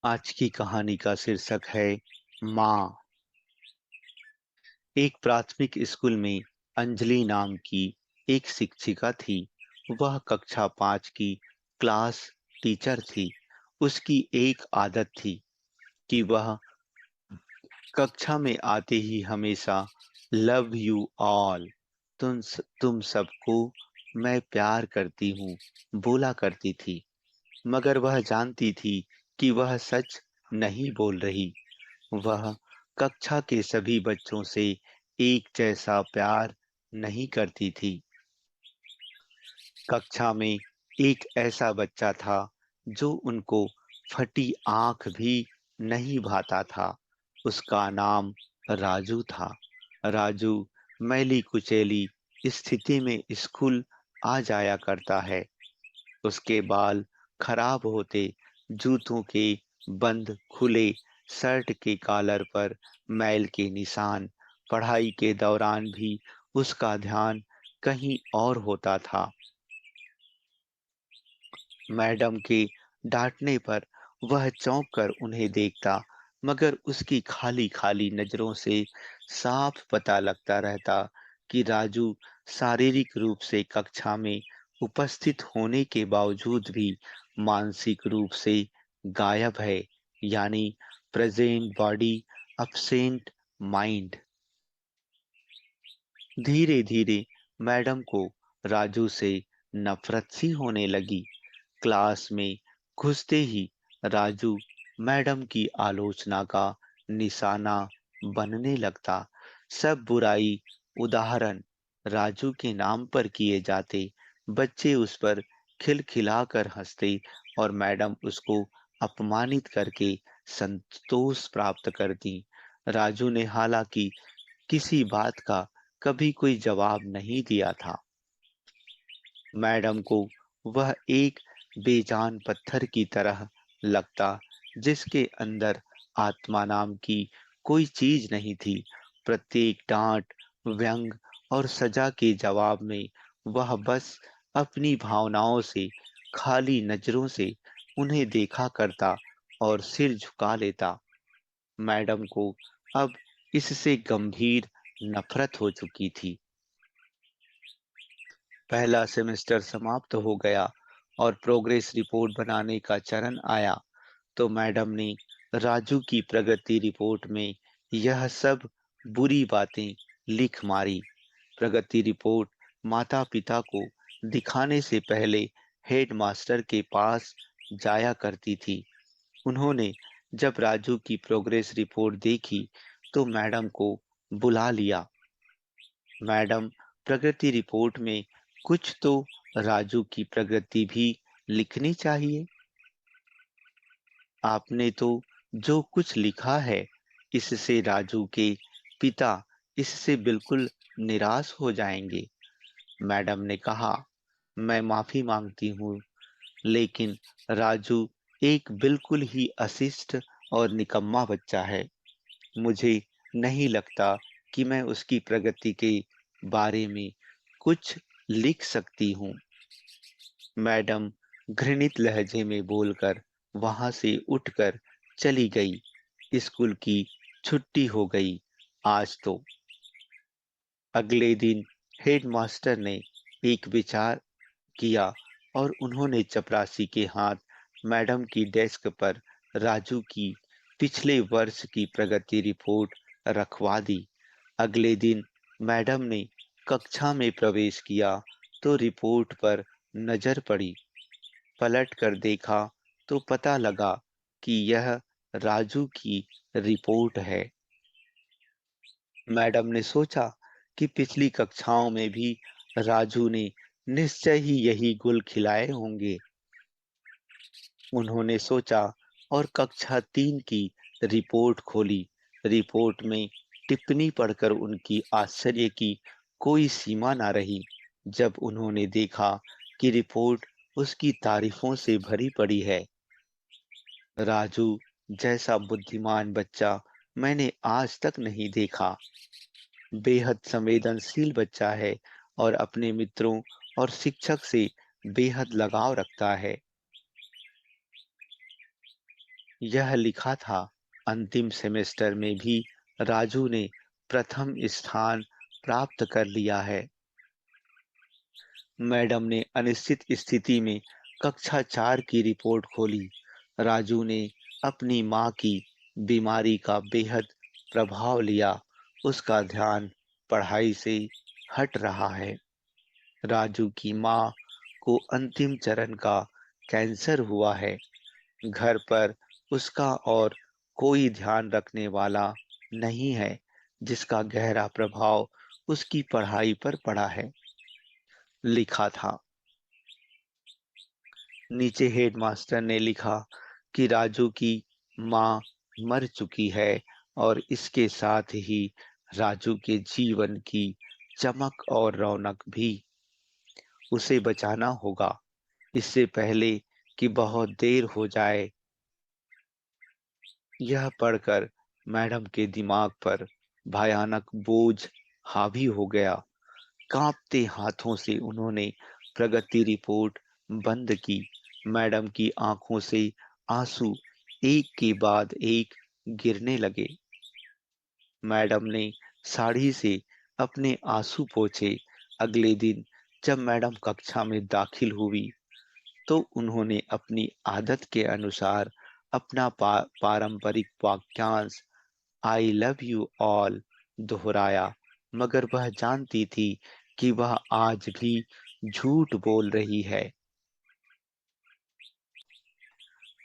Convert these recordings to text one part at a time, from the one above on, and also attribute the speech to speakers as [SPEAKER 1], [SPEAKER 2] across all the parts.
[SPEAKER 1] आज की कहानी का शीर्षक है माँ। एक प्राथमिक स्कूल में अंजलि नाम की एक शिक्षिका थी। वह कक्षा 5 की क्लास टीचर थी। उसकी एक आदत थी कि वह कक्षा में आते ही हमेशा लव यू ऑल, तुम सबको मैं प्यार करती हूँ बोला करती थी। मगर वह जानती थी कि वह सच नहीं बोल रही। वह कक्षा के सभी बच्चों से एक जैसा प्यार नहीं करती थी। कक्षा में एक ऐसा बच्चा था जो उनको फटी आंख भी नहीं भाता था। उसका नाम राजू था। राजू मैली कुचैली स्थिति में स्कूल आ जाया करता है। उसके बाल खराब होते, जूतों के बंद खुले, शर्ट के कॉलर पर मैल के निशान। पढ़ाई के दौरान भी उसका ध्यान कहीं और होता था। मैडम के डांटने पर वह चौंक कर उन्हें देखता, मगर उसकी खाली खाली नजरों से साफ पता लगता रहता कि राजू शारीरिक रूप से कक्षा में उपस्थित होने के बावजूद भी मानसिक रूप से गायब है, यानी प्रेजेंट बॉडी अब्सेंट माइंड। धीरे धीरे मैडम को राजू से नफरत सी होने लगी। क्लास में घुसते ही राजू मैडम की आलोचना का निशाना बनने लगता। सब बुराई उदाहरण राजू के नाम पर किए जाते। बच्चे उस पर खिलखिलाकर हंसते और मैडम उसको अपमानित करके संतोष प्राप्त करती। राजू ने हालांकि किसी बात का कभी कोई जवाब नहीं दिया था। मैडम को वह एक बेजान पत्थर की तरह लगता, जिसके अंदर आत्मा नाम की कोई चीज नहीं थी। प्रत्येक डांट, व्यंग और सजा के जवाब में वह बस अपनी भावनाओं से, खाली नजरों से उन्हें देखा करता और सिर झुका लेता। मैडम को अब इससे गंभीर नफरत हो चुकी थी। पहला सेमेस्टर समाप्त हो गया और प्रोग्रेस रिपोर्ट बनाने का चरण आया, तो मैडम ने राजू की प्रगति रिपोर्ट में यह सब बुरी बातें लिख मारी। प्रगति रिपोर्ट माता पिता को दिखाने से पहले हेडमास्टर के पास जाया करती थी। उन्होंने जब राजू की प्रोग्रेस रिपोर्ट देखी तो मैडम को बुला लिया। मैडम, प्रगति रिपोर्ट में कुछ तो राजू की प्रगति भी लिखनी चाहिए। आपने तो जो कुछ लिखा है, इससे राजू के पिता इससे बिल्कुल निराश हो जाएंगे। मैडम ने कहा, मैं माफी मांगती हूँ, लेकिन राजू एक बिल्कुल ही अशिष्ट और निकम्मा बच्चा है। मुझे नहीं लगता कि मैं उसकी प्रगति के बारे में कुछ लिख सकती हूँ। मैडम घृणित लहजे में बोलकर वहां से उठकर चली गई। स्कूल की छुट्टी हो गई आज तो। अगले दिन हेडमास्टर ने एक विचार किया और उन्होंने चपरासी के हाथ मैडम की डेस्क पर राजू की पिछले वर्ष की प्रगति रिपोर्ट रखवा दी। अगले दिन मैडम ने कक्षा में प्रवेश किया तो रिपोर्ट पर नजर पड़ी। पलट कर देखा तो पता लगा कि यह राजू की रिपोर्ट है। मैडम ने सोचा कि पिछली कक्षाओं में भी राजू ने निश्चय ही यही गुल खिलाए होंगे। उन्होंने सोचा और कक्षा 3 की रिपोर्ट खोली। रिपोर्ट में टिप्पणी पढ़कर उनकी आश्चर्य की कोई सीमा ना रही जब उन्होंने देखा कि रिपोर्ट उसकी तारीफों से भरी पड़ी है। राजू जैसा बुद्धिमान बच्चा मैंने आज तक नहीं देखा। बेहद संवेदनशील बच्चा है और अपने मित्रों और शिक्षक से बेहद लगाव रखता है। यह लिखा था, अंतिम सेमेस्टर में भी राजू ने प्रथम स्थान प्राप्त कर लिया है। मैडम ने अनिश्चित स्थिति में कक्षा 4 की रिपोर्ट खोली। राजू ने अपनी माँ की बीमारी का बेहद प्रभाव लिया। उसका ध्यान पढ़ाई से हट रहा है। राजू की माँ को अंतिम चरण का कैंसर हुआ है। घर पर उसका और कोई ध्यान रखने वाला नहीं है, जिसका गहरा प्रभाव उसकी पढ़ाई पर पड़ा है, लिखा था। नीचे हेडमास्टर ने लिखा कि राजू की माँ मर चुकी है और इसके साथ ही राजू के जीवन की चमक और रौनक भी। उसे बचाना होगा, इससे पहले कि बहुत देर हो जाए। यह पढ़कर मैडम के दिमाग पर भयानक बोझ हावी हो गया। कांपते हाथों से उन्होंने प्रगति रिपोर्ट बंद की। मैडम की आंखों से आंसू एक के बाद एक गिरने लगे। मैडम ने साड़ी से अपने आंसू पोंछे। अगले दिन जब मैडम कक्षा में दाखिल हुई, तो उन्होंने अपनी आदत के अनुसार अपना पारंपरिक वाक्यांश आई लव यू ऑल दोहराया, मगर वह जानती थी कि वह आज भी झूठ बोल रही है,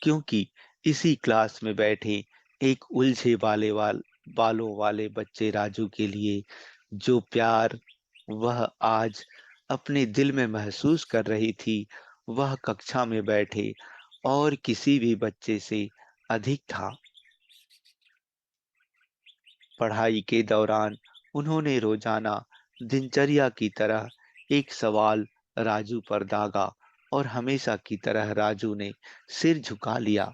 [SPEAKER 1] क्योंकि इसी क्लास में बैठे एक उलझे बालों वाले बच्चे राजू के लिए जो प्यार वह आज अपने दिल में महसूस कर रही थी, वह कक्षा में बैठे और किसी भी बच्चे से अधिक था। पढ़ाई के दौरान उन्होंने रोजाना दिनचर्या की तरह एक सवाल राजू पर दागा और हमेशा की तरह राजू ने सिर झुका लिया।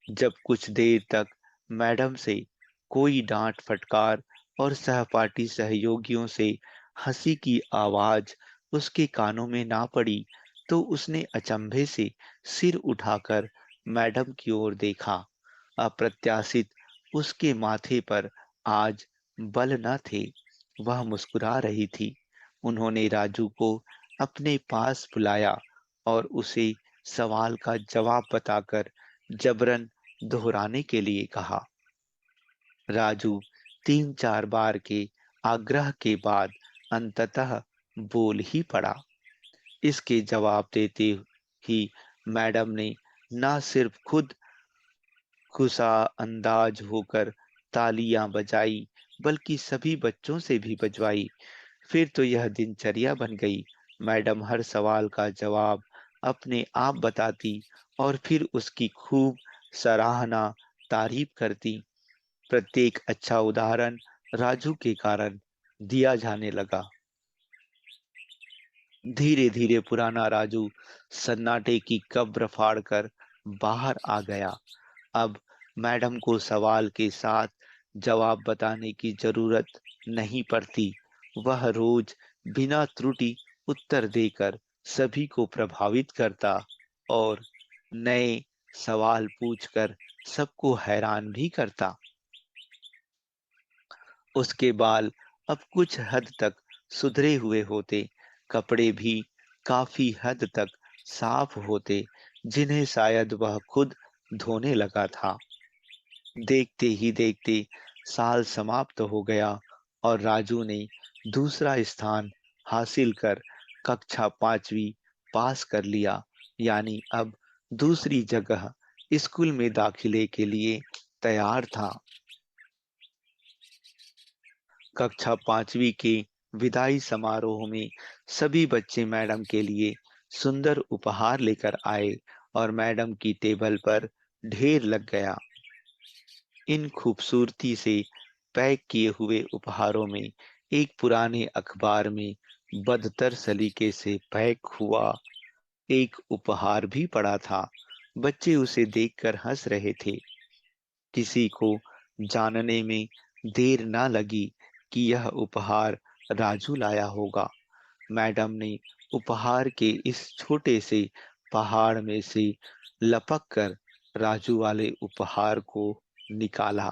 [SPEAKER 1] जब कुछ देर तक मैडम से कोई डांट फटकार और सहपाठी सहयोगियों से हंसी की आवाज उसके कानों में ना पड़ी, तो उसने अचंभे से सिर उठाकर मैडम की ओर देखा। अप्रत्याशित उसके माथे पर आज बल न थे। वह मुस्कुरा रही थी। उन्होंने राजू को अपने पास बुलाया और उसे सवाल का जवाब बताकर जबरन दोहराने के लिए कहा। राजू 3-4 बार के आग्रह के बाद अंततः बोल ही पड़ा। इसके जवाब देते ही मैडम ने न सिर्फ खुद गुस्सा अंदाज होकर तालियां बजाई, बल्कि सभी बच्चों से भी बजवाई। फिर तो यह दिनचर्या बन गई। मैडम हर सवाल का जवाब अपने आप बताती और फिर उसकी खूब सराहना, तारीफ करती। प्रत्येक अच्छा उदाहरण राजू के कारण दिया जाने लगा। धीरे धीरे पुराना राजू सन्नाटे की कब्र फाड़कर बाहर आ गया। अब मैडम को सवाल के साथ जवाब बताने की जरूरत नहीं पड़ती। वह रोज बिना त्रुटि उत्तर देकर सभी को प्रभावित करता और नए सवाल पूछकर सबको हैरान भी करता। उसके बाल अब कुछ हद तक सुधरे हुए होते, कपड़े भी काफी हद तक साफ होते, जिन्हें शायद वह खुद धोने लगा था। देखते ही देखते साल समाप्त हो गया और राजू ने दूसरा स्थान हासिल कर कक्षा 5वीं पास कर लिया। यानी अब दूसरी जगह स्कूल में दाखिले के लिए तैयार था। कक्षा 5वीं के विदाई समारोह में सभी बच्चे मैडम के लिए सुंदर उपहार लेकर आए और मैडम की टेबल पर ढेर लग गया। इन खूबसूरती से पैक किए हुए उपहारों में एक पुराने अखबार में बदतर सलीके से पैक हुआ एक उपहार भी पड़ा था। बच्चे उसे देखकर हंस रहे थे। किसी को जानने में देर न लगी कि यह उपहार राजू लाया होगा। मैडम ने उपहार के इस छोटे से पहाड़ में से लपक कर राजू वाले उपहार को निकाला।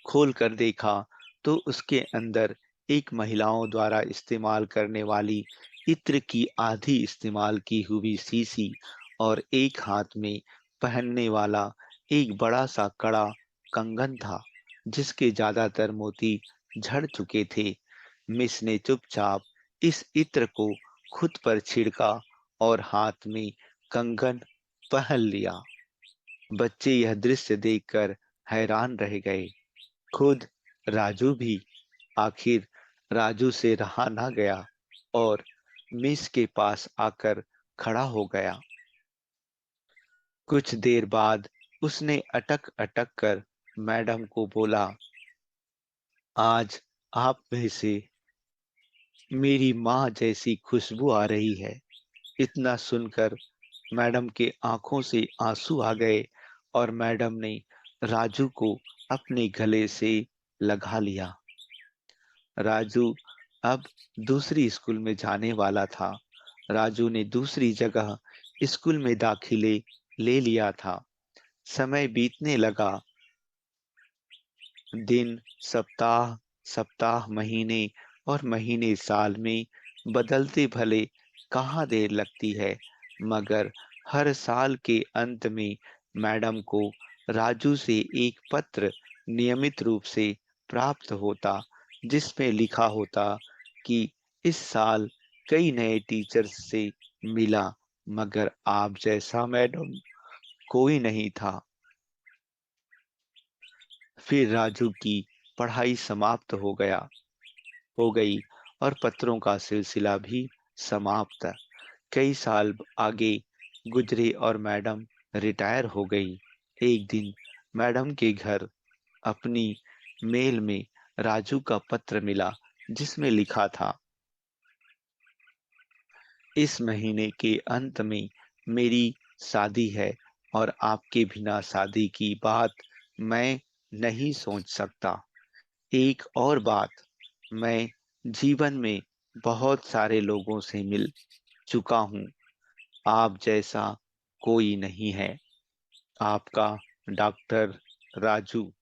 [SPEAKER 1] खोल कर देखा तो उसके अंदर एक महिलाओं द्वारा इस्तेमाल करने वाली इत्र की आधी इस्तेमाल की हुई शीशी और एक हाथ में पहनने वाला एक बड़ा सा कड़ा कंगन था, जिसके ज्यादातर मोती झड़ चुके थे। मिस ने चुपचाप इस इत्र को खुद पर छिड़का और हाथ में कंगन पहन लिया। बच्चे यह दृश्य देखकर हैरान रह गए, खुद राजू भी। आखिर राजू से रहा ना गया और मिस के पास आकर खड़ा हो गया। कुछ देर बाद उसने अटक अटक कर मैडम को बोला, आज आप में से मेरी माँ जैसी खुशबू आ रही है। इतना सुनकर मैडम के आंखों से आंसू आ गए और मैडम ने राजू को अपने गले से लगा लिया। राजू अब दूसरी स्कूल में जाने वाला था। राजू ने दूसरी जगह स्कूल में दाखिले ले लिया था। समय बीतने लगा। दिन, सप्ताह, सप्ताह महीने और महीने साल में बदलते भले कहाँ देर लगती है, मगर हर साल के अंत में मैडम को राजू से एक पत्र नियमित रूप से प्राप्त होता, जिसमें लिखा होता कि इस साल कई नए टीचर्स से मिला, मगर आप जैसा मैडम कोई नहीं था। फिर राजू की पढ़ाई समाप्त हो गई और पत्रों का सिलसिला भी समाप्त। कई साल आगे गुजरे और मैडम रिटायर हो गई। एक दिन मैडम के घर अपनी मेल में राजू का पत्र मिला, जिसमें लिखा था, इस महीने के अंत में मेरी शादी है और आपके बिना शादी की बात मैं नहीं सोच सकता। एक और बात, मैं जीवन में बहुत सारे लोगों से मिल चुका हूँ, आप जैसा कोई नहीं है। आपका डॉक्टर राजू।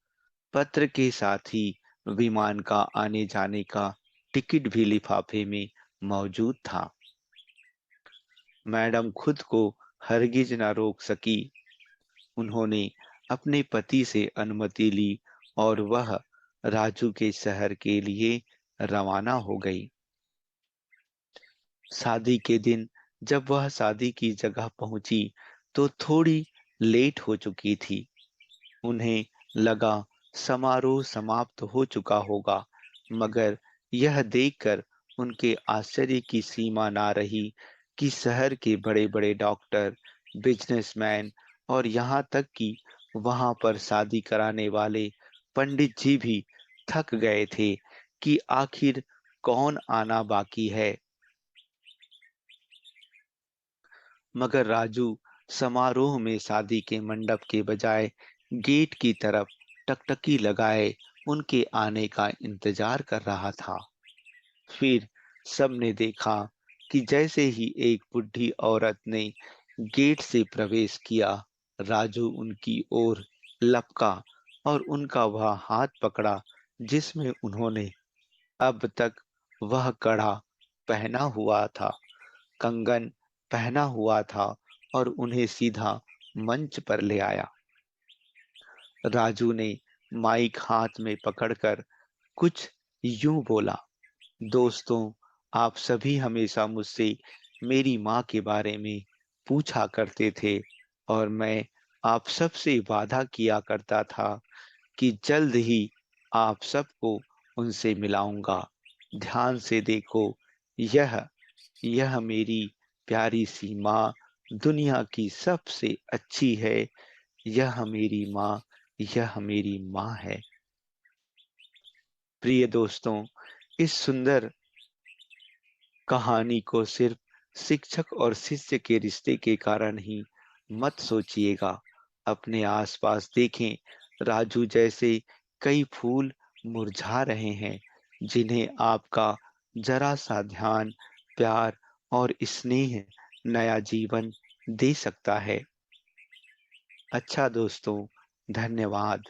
[SPEAKER 1] पत्र के साथ ही विमान का आने जाने का टिकट भी लिफाफे में मौजूद था। मैडम खुद को हरगिज न रोक सकी। उन्होंने अपने पति से अनुमति ली और वह राजू के शहर के लिए रवाना हो गई। शादी के दिन जब वह शादी की जगह पहुंची तो थोड़ी लेट हो चुकी थी। उन्हें लगा समारोह समाप्त हो चुका होगा, मगर यह देखकर उनके आश्चर्य की सीमा ना रही कि शहर के बड़े-बड़े डॉक्टर, बिजनेसमैन और यहाँ तक कि वहां पर शादी कराने वाले पंडित जी भी थक गए थे कि आखिर कौन आना बाकी है। मगर राजू समारोह में शादी के मंडप के बजाय गेट की तरफ टकटकी लगाए उनके आने का इंतजार कर रहा था। फिर सबने देखा कि जैसे ही एक बुढ़ी औरत ने गेट से प्रवेश किया, राजू उनकी ओर लपका और उनका वह हाथ पकड़ा जिसमें उन्होंने अब तक वह कड़ा पहना हुआ था, कंगन पहना हुआ था, और उन्हें सीधा मंच पर ले आया। राजू ने माइक हाथ में पकड़कर कुछ यूं बोला, दोस्तों, आप सभी हमेशा मुझसे मेरी माँ के बारे में पूछा करते थे और मैं आप सबसे वादा किया करता था कि जल्द ही आप सबको उनसे मिलाऊंगा। ध्यान से देखो, यह यह मेरी प्यारी सी माँ दुनिया की सबसे अच्छी है। यह मेरी माँ, यह मेरी माँ है। प्रिय दोस्तों, इस सुंदर कहानी को सिर्फ शिक्षक और शिष्य के रिश्ते के कारण ही मत सोचिएगा। अपने आसपास देखें, राजू जैसे कई फूल मुरझा रहे हैं, जिन्हें आपका जरा सा ध्यान, प्यार और स्नेह नया जीवन दे सकता है। अच्छा दोस्तों, धन्यवाद।